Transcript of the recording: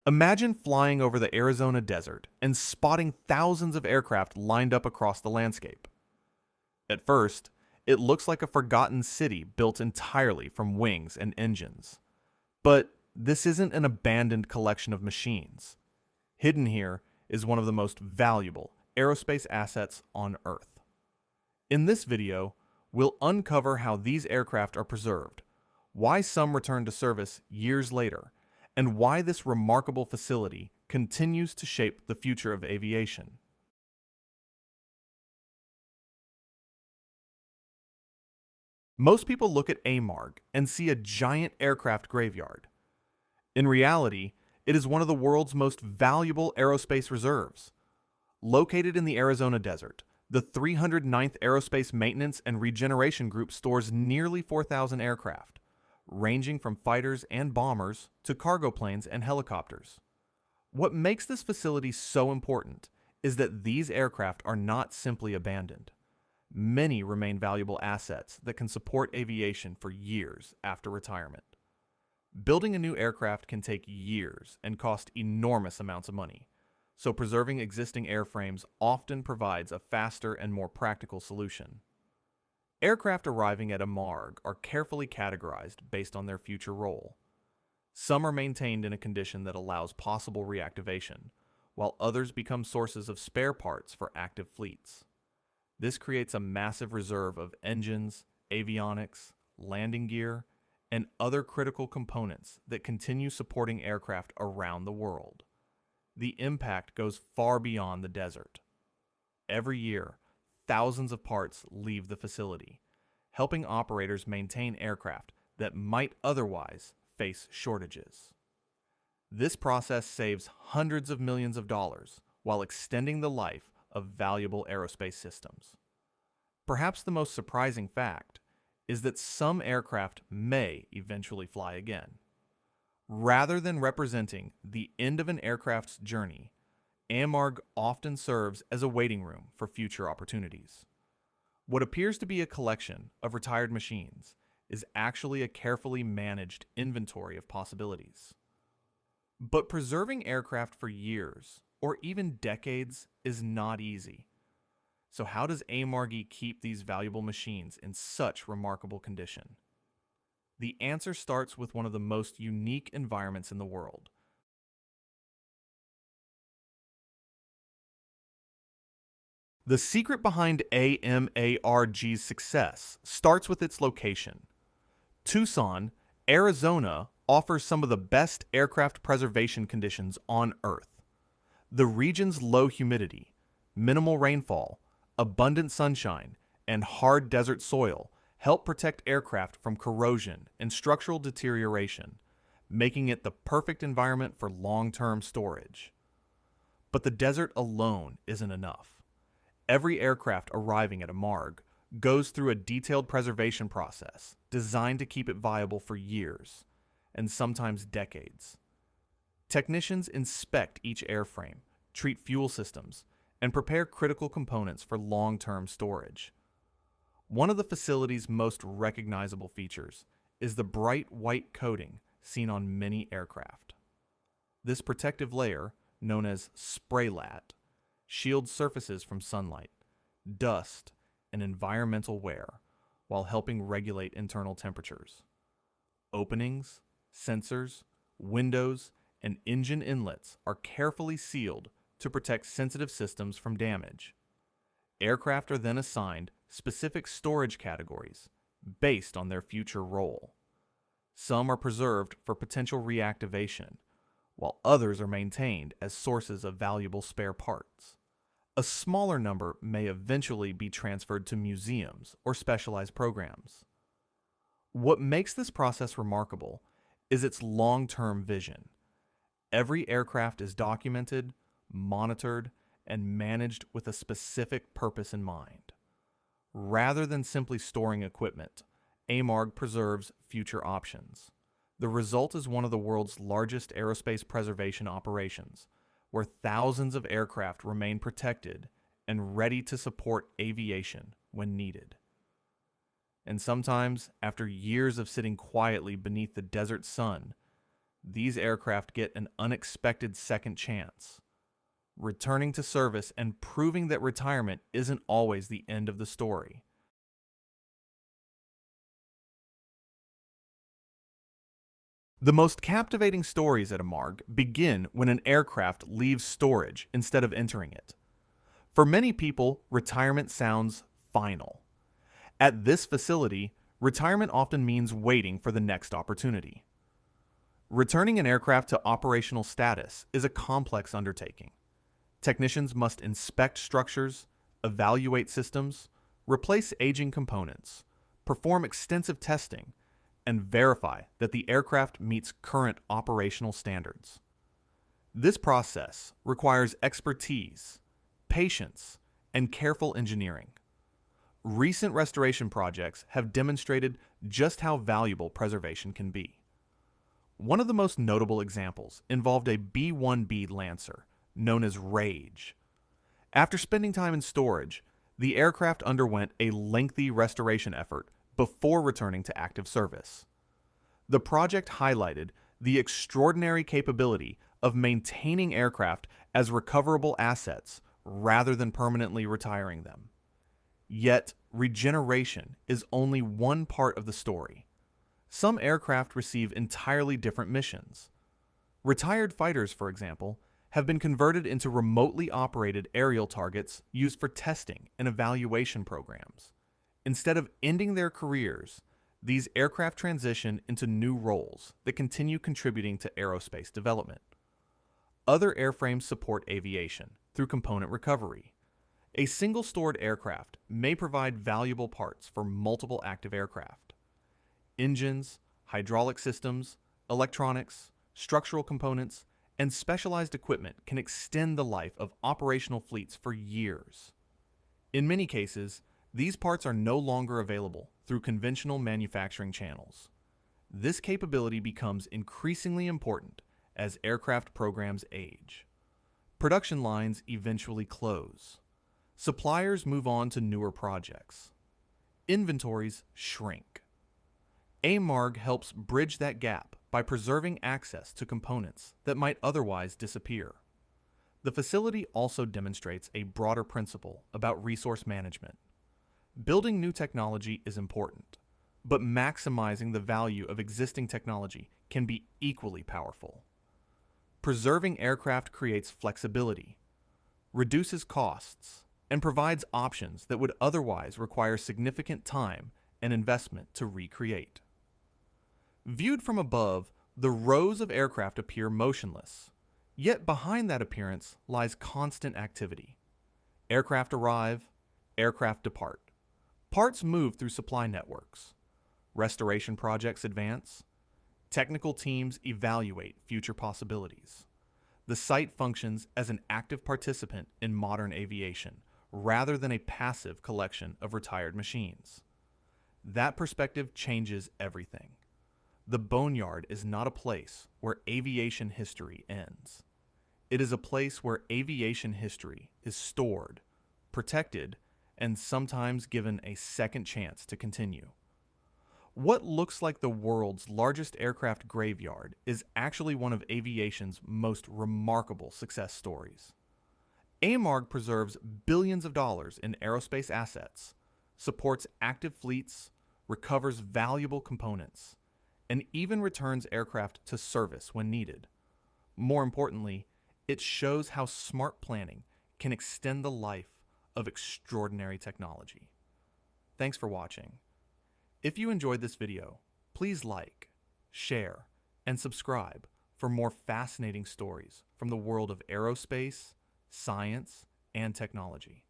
Imagine flying over the Arizona desert and spotting thousands of aircraft lined up across the landscape. At first, it looks like a forgotten city built entirely from wings and engines. But this isn't an abandoned collection of machines. Hidden here is one of the most valuable aerospace assets on Earth. In this video, we'll uncover how these aircraft are preserved, why some return to service years later, and why this remarkable facility continues to shape the future of aviation. Most people look at AMARG and see a giant aircraft graveyard. In reality, it is one of the world's most valuable aerospace reserves. Located in the Arizona desert, the 309th Aerospace Maintenance and Regeneration Group stores nearly 4,000 aircraft, ranging from fighters and bombers to cargo planes and helicopters. What makes this facility so important is that these aircraft are not simply abandoned. Many remain valuable assets that can support aviation for years after retirement. Building a new aircraft can take years and cost enormous amounts of money, so preserving existing airframes often provides a faster and more practical solution. Aircraft arriving at AMARG are carefully categorized based on their future role. Some are maintained in a condition that allows possible reactivation, while others become sources of spare parts for active fleets. This creates a massive reserve of engines, avionics, landing gear, and other critical components that continue supporting aircraft around the world. The impact goes far beyond the desert. Every year, thousands of parts leave the facility, helping operators maintain aircraft that might otherwise face shortages. This process saves hundreds of millions of dollars while extending the life of valuable aerospace systems. Perhaps the most surprising fact is that some aircraft may eventually fly again. Rather than representing the end of an aircraft's journey, AMARG often serves as a waiting room for future opportunities. What appears to be a collection of retired machines is actually a carefully managed inventory of possibilities. But preserving aircraft for years, or even decades, is not easy. So how does AMARG keep these valuable machines in such remarkable condition? The answer starts with one of the most unique environments in the world. The secret behind AMARG's success starts with its location. Tucson, Arizona offers some of the best aircraft preservation conditions on Earth. The region's low humidity, minimal rainfall, abundant sunshine, and hard desert soil help protect aircraft from corrosion and structural deterioration, making it the perfect environment for long-term storage. But the desert alone isn't enough. Every aircraft arriving at AMARG goes through a detailed preservation process designed to keep it viable for years, and sometimes decades. Technicians inspect each airframe, treat fuel systems, and prepare critical components for long-term storage. One of the facility's most recognizable features is the bright white coating seen on many aircraft. This protective layer, known as spraylat, shields surfaces from sunlight, dust, and environmental wear while helping regulate internal temperatures. Openings, sensors, windows, and engine inlets are carefully sealed to protect sensitive systems from damage. Aircraft are then assigned specific storage categories based on their future role. Some are preserved for potential reactivation, while others are maintained as sources of valuable spare parts. A smaller number may eventually be transferred to museums or specialized programs. What makes this process remarkable is its long-term vision. Every aircraft is documented, monitored, and managed with a specific purpose in mind. Rather than simply storing equipment, AMARG preserves future options. The result is one of the world's largest aerospace preservation operations, where thousands of aircraft remain protected and ready to support aviation when needed. And sometimes, after years of sitting quietly beneath the desert sun, These aircraft get an unexpected second chance, returning to service and proving that retirement isn't always the end of the story. The most captivating stories at AMARG begin when an aircraft leaves storage instead of entering it. For many people, retirement sounds final. At this facility, retirement often means waiting for the next opportunity. Returning an aircraft to operational status is a complex undertaking. Technicians must inspect structures, evaluate systems, replace aging components, perform extensive testing, and verify that the aircraft meets current operational standards. This process requires expertise, patience, and careful engineering. Recent restoration projects have demonstrated just how valuable preservation can be. One of the most notable examples involved a B-1B Lancer, known as Rage. After spending time in storage, the aircraft underwent a lengthy restoration effort before returning to active service. The project highlighted the extraordinary capability of maintaining aircraft as recoverable assets rather than permanently retiring them. Yet, regeneration is only one part of the story. Some aircraft receive entirely different missions. Retired fighters, for example, have been converted into remotely operated aerial targets used for testing and evaluation programs. Instead of ending their careers, these aircraft transition into new roles that continue contributing to aerospace development. Other airframes support aviation through component recovery. A single stored aircraft may provide valuable parts for multiple active aircraft. Engines, hydraulic systems, electronics, structural components, and specialized equipment can extend the life of operational fleets for years. In many cases, these parts are no longer available through conventional manufacturing channels. This capability becomes increasingly important as aircraft programs age. Production lines eventually close. Suppliers move on to newer projects. Inventories shrink. AMARG helps bridge that gap by preserving access to components that might otherwise disappear. The facility also demonstrates a broader principle about resource management. Building new technology is important, but maximizing the value of existing technology can be equally powerful. Preserving aircraft creates flexibility, reduces costs, and provides options that would otherwise require significant time and investment to recreate. Viewed from above, the rows of aircraft appear motionless, yet behind that appearance lies constant activity. Aircraft arrive, aircraft depart. Parts move through supply networks. Restoration projects advance. Technical teams evaluate future possibilities. The site functions as an active participant in modern aviation, rather than a passive collection of retired machines. That perspective changes everything. The Boneyard is not a place where aviation history ends. It is a place where aviation history is stored, protected, and sometimes given a second chance to continue. What looks like the world's largest aircraft graveyard is actually one of aviation's most remarkable success stories. AMARG preserves billions of dollars in aerospace assets, supports active fleets, recovers valuable components, and even returns aircraft to service when needed. More importantly, it shows how smart planning can extend the life of extraordinary technology. Thanks for watching. If you enjoyed this video, please like, share, and subscribe for more fascinating stories from the world of aerospace, science, and technology.